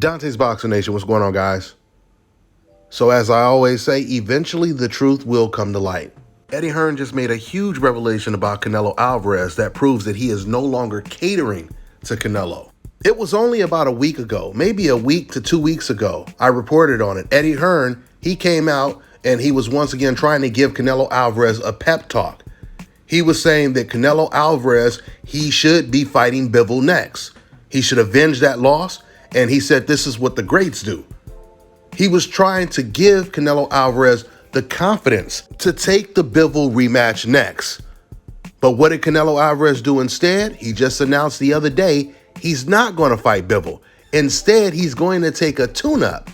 Dante's Boxing Nation, what's going on, guys? So as I always say, eventually the truth will come to light. Eddie Hearn just made a huge revelation about Canelo Alvarez that proves that he is no longer catering to Canelo. It was only about a week ago, maybe a week to 2 weeks ago, I reported on it. Eddie Hearn, he came out and he was once again trying to give Canelo Alvarez a pep talk. He was saying that Canelo Alvarez, he should be fighting Bivol next. He should avenge that loss. And he said, this is what the greats do. He was trying to give Canelo Alvarez the confidence to take the Bivol rematch next. But what did Canelo Alvarez do instead? He just announced the other day he's not going to fight Bivol. Instead, he's going to take a tune-up,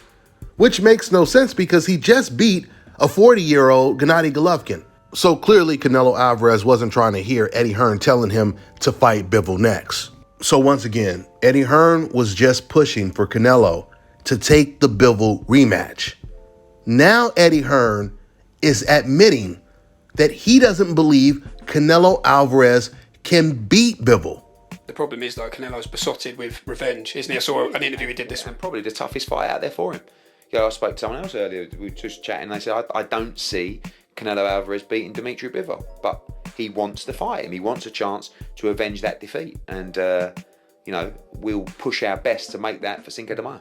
which makes no sense because he just beat a 40-year-old Gennady Golovkin. So clearly Canelo Alvarez wasn't trying to hear Eddie Hearn telling him to fight Bivol next. So once again, Eddie Hearn was just pushing for Canelo to take the Bivol rematch. Now Eddie Hearn is admitting that he doesn't believe Canelo Alvarez can beat Bivol. The problem is, though, Canelo's besotted with revenge, isn't he? I saw an interview he did this and probably the toughest fight out there for him. I spoke to someone else earlier, we were just chatting, and they said, I don't see Canelo Alvarez beating Dimitri Bivol, but he wants to fight him. He wants a chance to avenge that defeat, and we'll push our best to make that for Cinco de Mayo.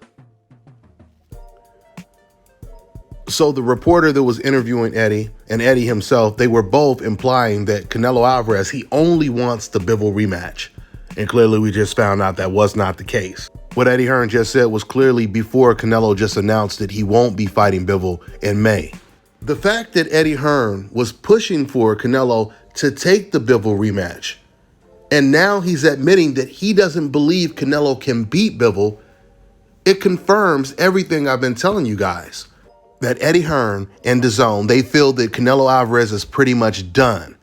So the reporter that was interviewing Eddie and Eddie himself, they were both implying that Canelo Alvarez, he only wants the Bivol rematch. And clearly we just found out that was not the case. What Eddie Hearn just said was clearly before Canelo just announced that he won't be fighting Bivol in May. The fact that Eddie Hearn was pushing for Canelo to take the Bivol rematch, and now he's admitting that he doesn't believe Canelo can beat Bivol, it confirms everything I've been telling you guys. That Eddie Hearn and DAZN, they feel that Canelo Alvarez is pretty much done,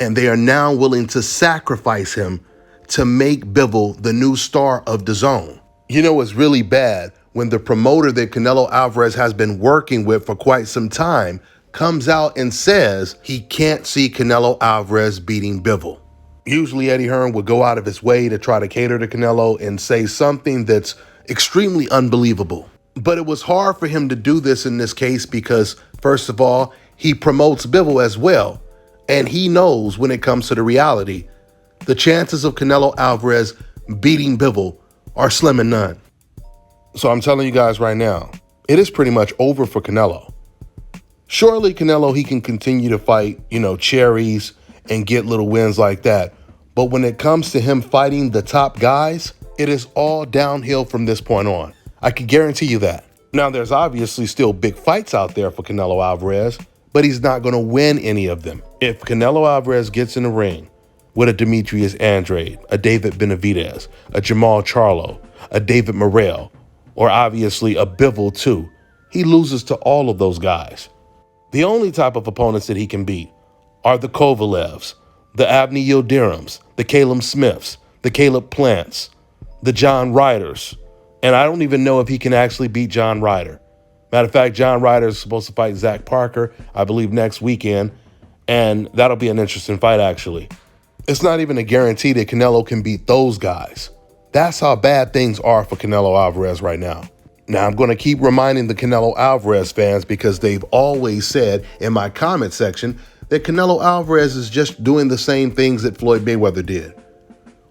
and they are now willing to sacrifice him to make Bivol the new star of DAZN. You know, it's really bad when the promoter that Canelo Alvarez has been working with for quite some time comes out and says he can't see Canelo Alvarez beating Bivol. Usually Eddie Hearn would go out of his way to try to cater to Canelo and say something that's extremely unbelievable. But it was hard for him to do this in this case because, first of all, he promotes Bivol as well. And he knows when it comes to the reality, the chances of Canelo Alvarez beating Bivol are slim and none. So I'm telling you guys right now, it is pretty much over for Canelo. Surely Canelo, he can continue to fight, cherries and get little wins like that. But when it comes to him fighting the top guys, it is all downhill from this point on. I can guarantee you that. Now, there's obviously still big fights out there for Canelo Alvarez, but he's not going to win any of them. If Canelo Alvarez gets in the ring with a Demetrius Andrade, a David Benavidez, a Jamal Charlo, a David Morrell, or obviously a Bivol too, he loses to all of those guys. The only type of opponents that he can beat are the Kovalevs, the Abney Yildirim's, the Caleb Smiths, the Caleb Plants, the John Ryders. And I don't even know if he can actually beat John Ryder. Matter of fact, John Ryder is supposed to fight Zach Parker, I believe, next weekend. And that'll be an interesting fight, actually. It's not even a guarantee that Canelo can beat those guys. That's how bad things are for Canelo Alvarez right now. Now, I'm going to keep reminding the Canelo Alvarez fans because they've always said in my comment section that Canelo Alvarez is just doing the same things that Floyd Mayweather did.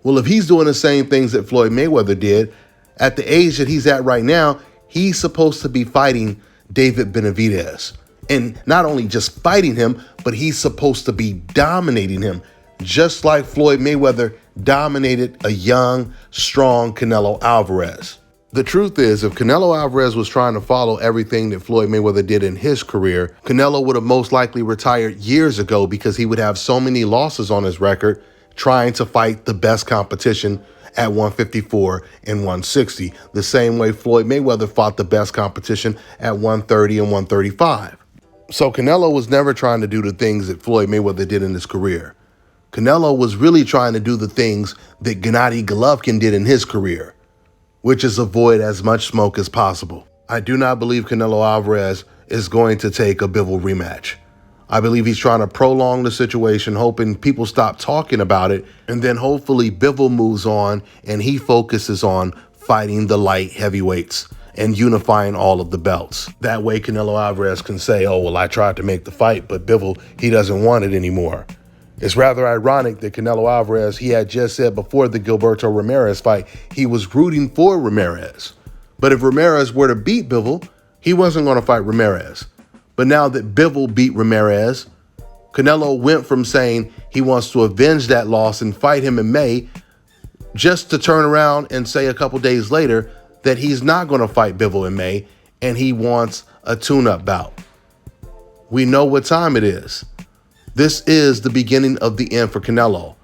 Well, if he's doing the same things that Floyd Mayweather did, at the age that he's at right now, he's supposed to be fighting David Benavidez. And not only just fighting him, but he's supposed to be dominating him, just like Floyd Mayweather dominated a young, strong Canelo Alvarez. The truth is, if Canelo Alvarez was trying to follow everything that Floyd Mayweather did in his career, Canelo would have most likely retired years ago because he would have so many losses on his record trying to fight the best competition at 154 and 160, the same way Floyd Mayweather fought the best competition at 130 and 135. So Canelo was never trying to do the things that Floyd Mayweather did in his career. Canelo was really trying to do the things that Gennady Golovkin did in his career, which is avoid as much smoke as possible. I do not believe Canelo Alvarez is going to take a Bivol rematch. I believe he's trying to prolong the situation, hoping people stop talking about it, and then hopefully Bivol moves on and he focuses on fighting the light heavyweights and unifying all of the belts. That way Canelo Alvarez can say, oh, well, I tried to make the fight, but Bivol, he doesn't want it anymore. It's rather ironic that Canelo Alvarez, he had just said before the Gilberto Ramirez fight, he was rooting for Ramirez. But if Ramirez were to beat Bivol, he wasn't going to fight Ramirez. But now that Bivol beat Ramirez, Canelo went from saying he wants to avenge that loss and fight him in May, just to turn around and say a couple days later that he's not going to fight Bivol in May and he wants a tune-up bout. We know what time it is. This is the beginning of the end for Canelo.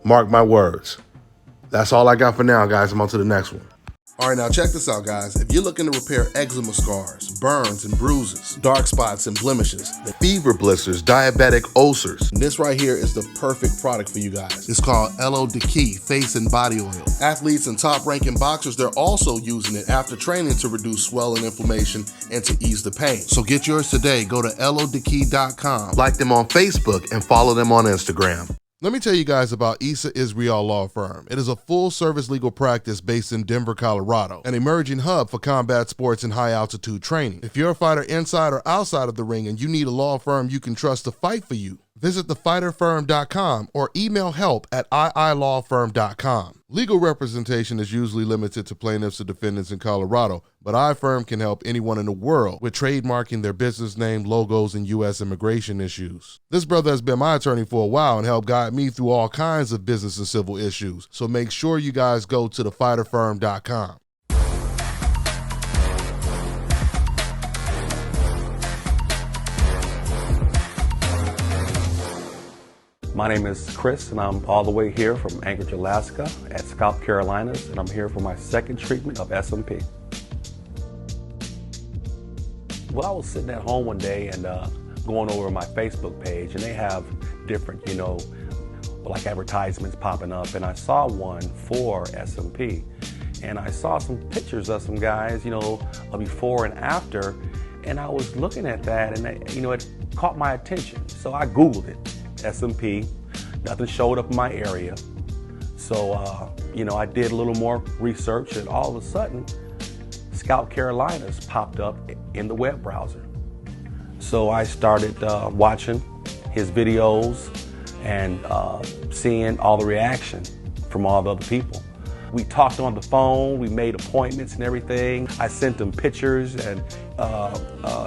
Mark my words. That's all I got for now, guys. I'm on to the next one. All right, now check this out, guys. If you're looking to repair eczema scars, burns and bruises, dark spots and blemishes, fever blisters, diabetic ulcers, this right here is the perfect product for you guys. It's called Elo Diki Face and Body Oil. Athletes and top-ranking boxers, they're also using it after training to reduce swelling, inflammation, and to ease the pain. So get yours today. Go to elodiki.com. Like them on Facebook and follow them on Instagram. Let me tell you guys about Issa Israel Law Firm. It is a full-service legal practice based in Denver, Colorado, an emerging hub for combat sports and high-altitude training. If you're a fighter inside or outside of the ring and you need a law firm you can trust to fight for you, visit thefighterfirm.com or email help@iilawfirm.com. Legal representation is usually limited to plaintiffs or defendants in Colorado, but iFirm can help anyone in the world with trademarking their business name, logos, and U.S. immigration issues. This brother has been my attorney for a while and helped guide me through all kinds of business and civil issues, so make sure you guys go to thefighterfirm.com. My name is Chris, and I'm all the way here from Anchorage, Alaska at Scalp Carolinas, and I'm here for my second treatment of SMP. Well, I was sitting at home one day and going over my Facebook page, and they have different, like advertisements popping up, and I saw one for SMP, and I saw some pictures of some guys, before and after, and I was looking at that, and it caught my attention, so I Googled it. SMP, nothing showed up in my area. So, I did a little more research, and all of a sudden, Scalp Carolinas popped up in the web browser. So I started watching his videos and seeing all the reaction from all the other people. We talked on the phone, we made appointments and everything. I sent him pictures, and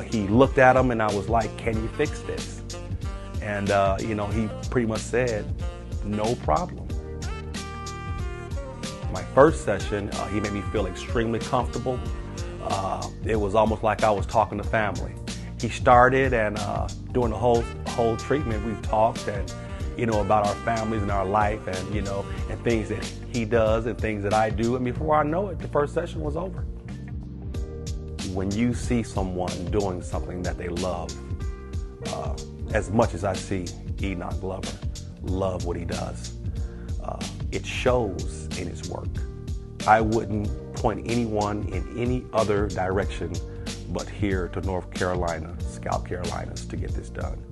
he looked at them, and I was like, can you fix this? And, he pretty much said, no problem. My first session, he made me feel extremely comfortable. It was almost like I was talking to family. He started, and during the whole treatment, we talked and, about our families and our life and, and things that he does and things that I do. And before I know it, the first session was over. When you see someone doing something that they love, as much as I see Enoch Glover love what he does, it shows in his work. I wouldn't point anyone in any other direction but here to North Carolina, Scalp Carolinas, to get this done.